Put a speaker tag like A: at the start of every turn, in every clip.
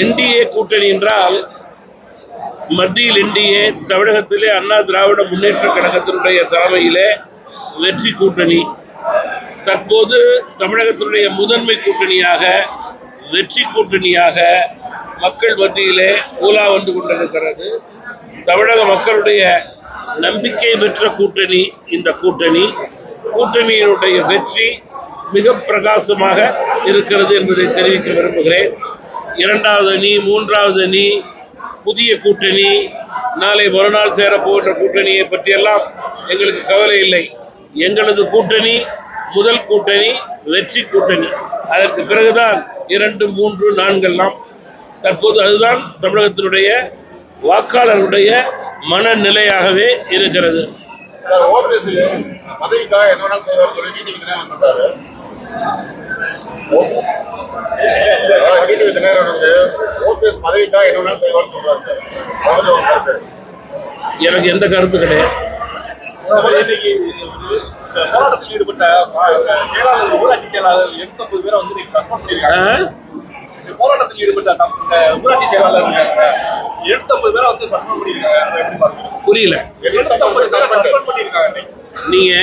A: NDA கூட்டணி என்றால் மத்தியில் என்டிஏ, தமிழகத்திலே அண்ணா திராவிட முன்னேற்ற கழகத்தினுடைய தலைமையிலே வெற்றி கூட்டணி. தற்போது தமிழகத்தினுடைய முதன்மை கூட்டணியாக வெற்றி கூட்டணியாக மக்கள் மத்தியிலே உலா வந்து கொண்டிருக்கிறது. தமிழக மக்களுடைய நம்பிக்கை பெற்ற கூட்டணி இந்த கூட்டணியினுடைய வெற்றி மிக பிரகாசமாக இருக்கிறது என்பதை தெரிவிக்க விரும்புகிறேன். இரண்டாவது அணி, மூன்றாவது அணி, புதிய கூட்டணி, நாளை மறுநாள் சேரப்போகின்ற கூட்டணியை பற்றியெல்லாம் எங்களுக்கு கவலை இல்லை. எங்களது கூட்டணி முதல் கூட்டணி, வெற்றி கூட்டணி. அதற்கு பிறகுதான் 2, 3, 4 எல்லாம். தற்போது அதுதான் தமிழகத்தினுடைய வாக்காளருடைய மனநிலையாகவே இருக்கிறது. எனக்கு எந்த கருத்து கிடையாது.
B: போராட்டத்தில் ஈடுபட்ட ஊராட்சி செயலாளர் 89 பேரை வந்து சஸ்பெண்ட் பண்ணிருக்காங்க. போராட்டத்தில் ஈடுபட்ட ஊராட்சி செயலாளர் 89 பேரை வந்து சஸ்பெண்ட் பண்ணிருக்காங்க.
A: புரியல.
B: 89 பேரை சஸ்பெண்ட் பண்ணிருக்காங்க.
A: நீங்க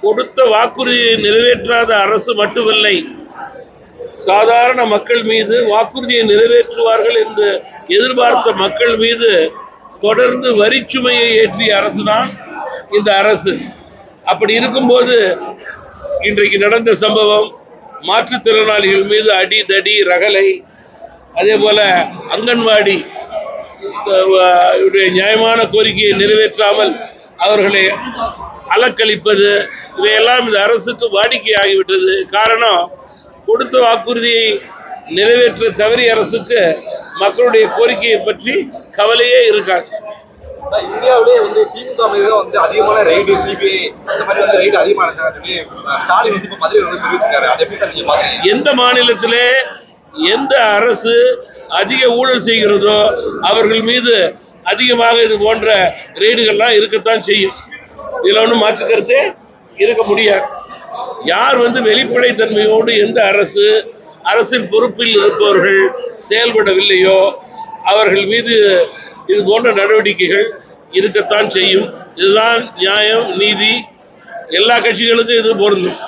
A: கொடுத்த வாக்குறுதியை நிறைவேற்றாத அரசு மட்டுமில்லை, சாதாரண மக்கள் மீது வாக்குறுதியை நிறைவேற்றுவார்கள் என்று எதிர்பார்த்த மக்கள் மீது தொடர்ந்து வரிச்சுமையை ஏற்றிய அரசுதான் இந்த அரசு. அப்படி இருக்கும்போது இன்றைக்கு நடந்த சம்பவம், மாற்றுத்திறனாளிகள் மீது அடி தடி ரகலை, அதே போல அங்கன்வாடி நியாயமான கோரிக்கையை நிறைவேற்றாமல் அவர்களை அலக்களிப்பது, இவையெல்லாம் இந்த அரசுக்கு வாடிக்கையாகிவிட்டது. காரணம், கொடுத்த வாக்குறுதியை நிறைவேற்ற தவறிய அரசுக்கு மக்களுடைய கோரிக்கையை பற்றி கவலையே இருக்காது.
B: இந்தியாவிலே வந்து திமுக மீது வந்து அதிகமான ரைடு, சிபிஐ இந்த மாதிரி வந்து ரைடு அதிகமாக இருக்காங்க. ஸ்டாலின் வந்து பதவி வந்து தெரிவிச்சிருக்காரு. அதை எப்படி நீங்க பாக்குறீங்க?
A: எந்த மாநிலத்திலே எந்த அரசு அதிக ஊழல் செய்கிறதோ அவர்கள் மீது அதிகமாக இது போன்ற ரெய்டுகள்லாம் இருக்கத்தான் செய்யும். இதுல ஒன்றும் மாற்று கருத்தே இருக்க முடியாது. யார் வந்து வெளிப்படைத்தன்மையோடு எந்த அரசின் பொறுப்பில் இருப்பவர்கள் செயல்படவில்லையோ அவர்கள் மீது இது போன்ற நடவடிக்கைகள் இருக்கத்தான் செய்யும். இதுதான் நியாயம், நீதி. எல்லா கட்சிகளுக்கும் இது பொருந்தும்.